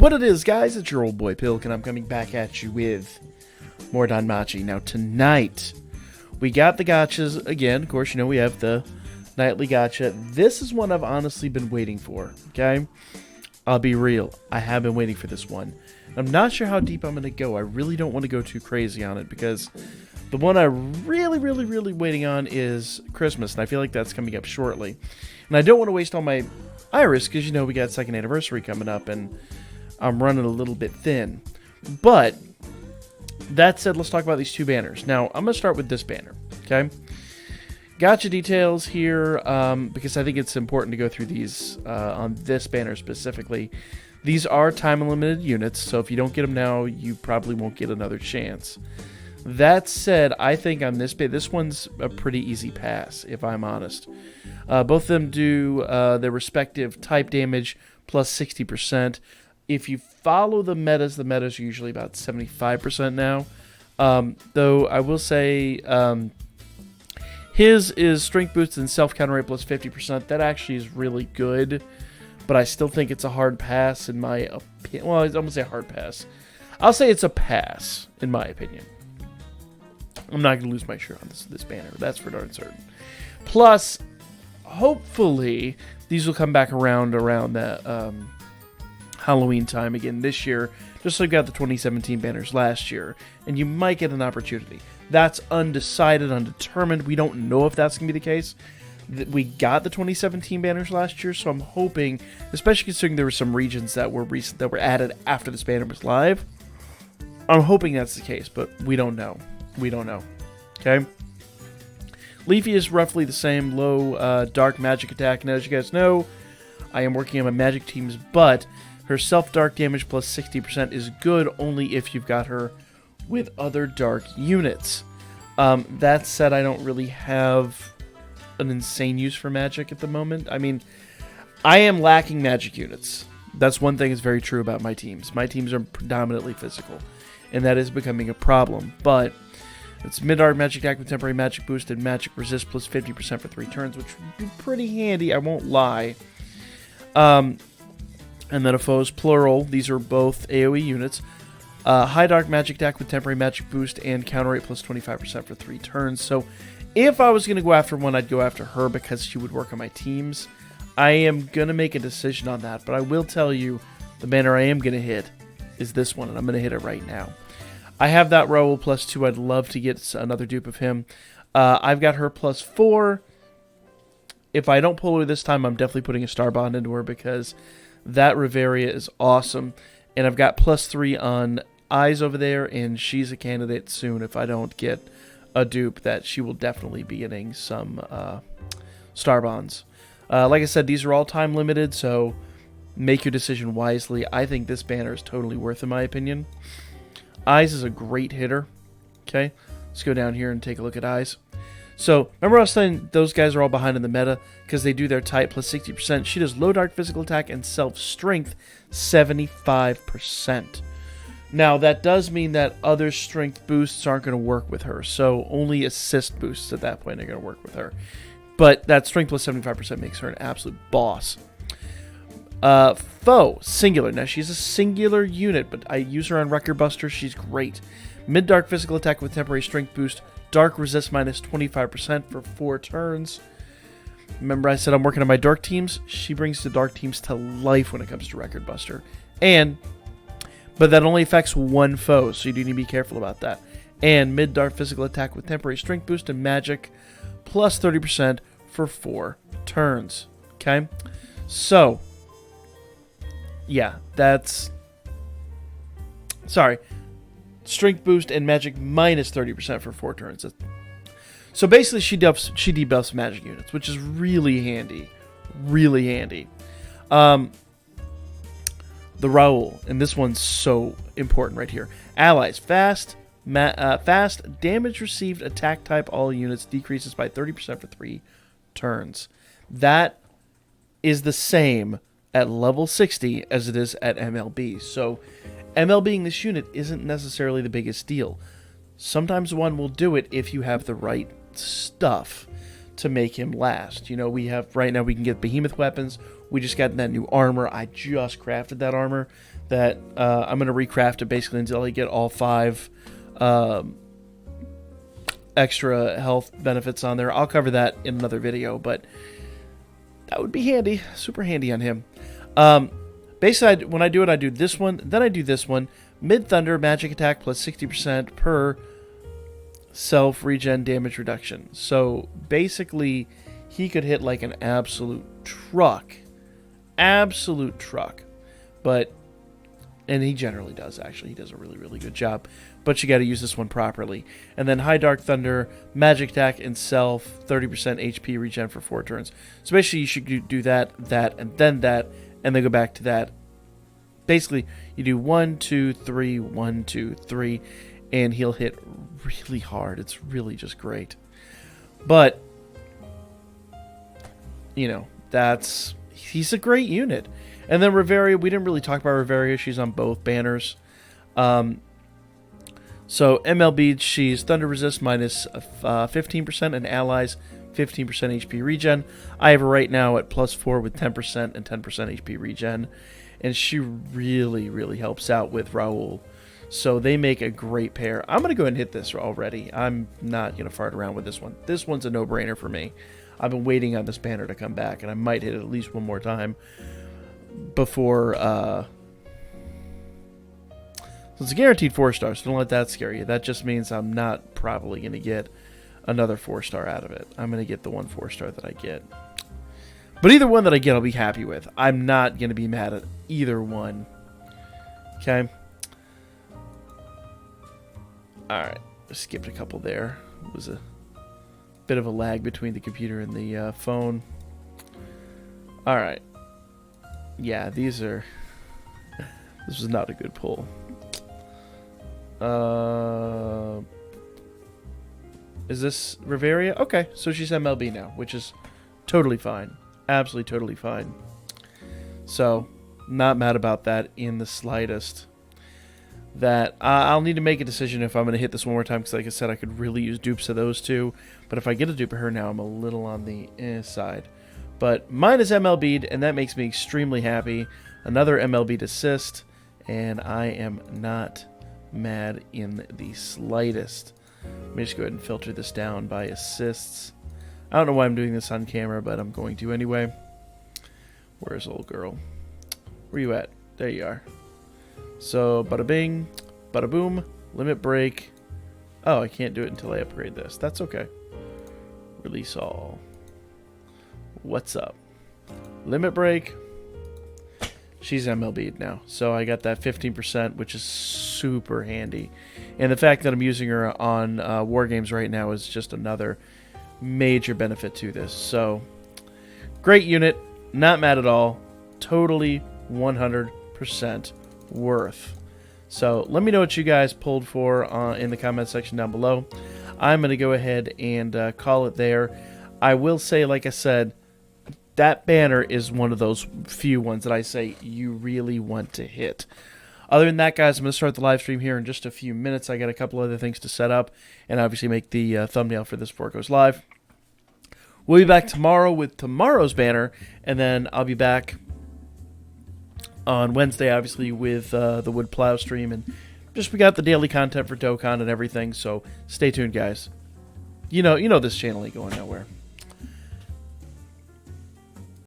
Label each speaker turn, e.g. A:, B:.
A: What it is, guys, it's your old boy Pilk, and I'm coming back at you with more Danmachi. Now, tonight, we got the gachas again. Of course, you know, we have the nightly gacha. This is one I've honestly been waiting for, okay? I'll be real. I have been waiting for this one. I'm not sure how deep I'm going to go. I really don't want to go too crazy on it because the one I'm really waiting on is Christmas, and I feel like that's coming up shortly. And I don't want to waste all my iris because, you know, we got 2nd anniversary coming up, and I'm running a little bit thin. But that said, let's talk about these two banners. Now, I'm going to start with this banner, okay? Gotcha details here, because I think it's important to go through these on this banner specifically. These are time-limited units, so if you don't get them now, you probably won't get another chance. That said, I think on this one's a pretty easy pass, if I'm honest. Both of them do their respective type damage plus 60%. If you follow the metas are usually about 75% now. Though I will say his is strength boost and self-counter rate plus 50%. That actually is really good, but I still think it's a hard pass in my opinion. Well, I'm going to say hard pass. I'll say it's a pass, in my opinion. I'm not going to lose my shirt on this banner. That's for darn certain. Plus, hopefully, these will come back around that Halloween time again this year, just like we got the 2017 banners last year, and you might get an opportunity. That's undecided, undetermined. We don't know if that's going to be the case. We got the 2017 banners last year, so I'm hoping, especially considering there were some regions that were added after this banner was live, I'm hoping that's the case, but we don't know. We don't know. Okay? Leafy is roughly the same, low dark magic attack, and as you guys know, I am working on my magic teams, but her self-dark damage plus 60% is good only if you've got her with other dark units. That said, I don't really have an insane use for magic at the moment. I mean, I am lacking magic units. That's one thing that's very true about my teams. My teams are predominantly physical, and that is becoming a problem. But it's mid-dark magic attack with temporary magic boost and magic resist plus 50% for 3 turns, which would be pretty handy, I won't lie. And then a foe's plural. These are both AoE units. High dark magic attack with temporary magic boost and counter rate plus 25% for 3 turns. So if I was going to go after one, I'd go after her because she would work on my teams. I am going to make a decision on that, but I will tell you the banner I am going to hit is this one, and I'm going to hit it right now. I have that Raoul plus 2. I'd love to get another dupe of him. I've got her plus 4. If I don't pull her this time, I'm definitely putting a star bond into her because that Reveria is awesome. And I've got plus 3 on Eyes over there, and she's a candidate soon. If I don't get a dupe, that she will definitely be getting some star bonds. Like I said, these are all time limited, so make your decision wisely. I think this banner is totally worth, in my opinion. Eyes is a great hitter. Okay, let's go down here and take a look at Eyes. So, remember I was saying those guys are all behind in the meta because they do their type plus 60%. She does low dark physical attack and self-strength 75%. Now, that does mean that other strength boosts aren't going to work with her. So, only assist boosts at that point are going to work with her. But that strength plus 75% makes her an absolute boss. Foe, singular. Now, she's a singular unit, but I use her on Wrecker Buster. She's great. Mid-dark physical attack with temporary strength boost. Dark resist minus 25% for 4 turns. Remember I said I'm working on my dark teams? She brings the dark teams to life when it comes to Record Buster. But that only affects one foe, so you do need to be careful about that. And mid-dark physical attack with temporary strength boost and magic plus 30% for 4 turns. Okay? So, yeah, that's... Sorry. Strength boost and magic minus 30% for 4 turns. So basically, she debuffs magic units, which is really handy. Really handy. The Raoul, and this one's so important right here. Allies, fast, damage received, attack type, all units decreases by 30% for 3 turns. That is the same at level 60 as it is at MLB. So MLBing this unit isn't necessarily the biggest deal. Sometimes one will do it if you have the right stuff. to make him last. You know, we have right now we can get behemoth weapons. We just got that new armor. I just crafted that armor that I'm going to recraft it basically until I get all 5 extra health benefits on there. I'll cover that in another video, but that would be handy, super handy on him. Basically, when I do it, I do this one, then I do this one. Mid Thunder, magic attack plus 60% per self regen damage reduction. So basically, he could hit like an absolute truck. Absolute truck. But, and he generally does, actually. He does a really, really good job. But you got to use this one properly. And then High Dark Thunder, magic attack, and self, 30% HP regen for 4 turns. So basically, you should do that, and then go back to that. Basically, you do 1, 2, 3, 1, 2, 3, and he'll hit really hard. It's really just great. But, you know, he's a great unit. And then Reveria, we didn't really talk about Reveria. She's on both banners. So MLB, she's Thunder Resist minus 15% and allies 15% HP regen. I have her right now at +4 with 10% and 10% HP regen. And she really, really helps out with Raul. So they make a great pair. I'm going to go ahead and hit this already. I'm not going to fart around with this one. This one's a no-brainer for me. I've been waiting on this banner to come back, and I might hit it at least one more time before... So it's a guaranteed 4-star, so don't let that scare you. That just means I'm not probably going to get another 4-star out of it. I'm going to get the one 4-star that I get. But either one that I get, I'll be happy with. I'm not going to be mad at either one. Okay? Alright. Skipped a couple there. It was a bit of a lag between the computer and the phone. Alright. Yeah, these are... This was not a good pull. Is this Reveria? Okay, so she's MLB now, which is totally fine. Absolutely totally fine. So, not mad about that in the slightest. That I'll need to make a decision if I'm going to hit this one more time, because like I said, I could really use dupes of those two. But if I get a dupe of her now, I'm a little on the side. But mine is MLB'd, and that makes me extremely happy. Another MLB'd assist, and I am not mad in the slightest. Let me just go ahead and filter this down by assists. I don't know why I'm doing this on camera, but I'm going to anyway. Where's old girl? Where you at? There you are. So, bada bing, bada boom, limit break. Oh, I can't do it until I upgrade this. That's okay. Release all. What's up? Limit break. She's MLB'd now. So I got that 15%, which is super handy. And the fact that I'm using her on War Games right now is just another major benefit to this. So, great unit. Not mad at all. Totally 100% worth. So, let me know what you guys pulled for in the comment section down below. I'm going to go ahead and call it there. I will say, like I said, that banner is one of those few ones that I say you really want to hit. Other than that, guys, I'm going to start the live stream here in just a few minutes. I got a couple other things to set up and obviously make the thumbnail for this before it goes live. We'll be back tomorrow with tomorrow's banner, and then I'll be back on Wednesday, obviously, with the Wood Plow stream. And just we got the daily content for Dokkan and everything, so stay tuned, guys. You know this channel ain't going nowhere.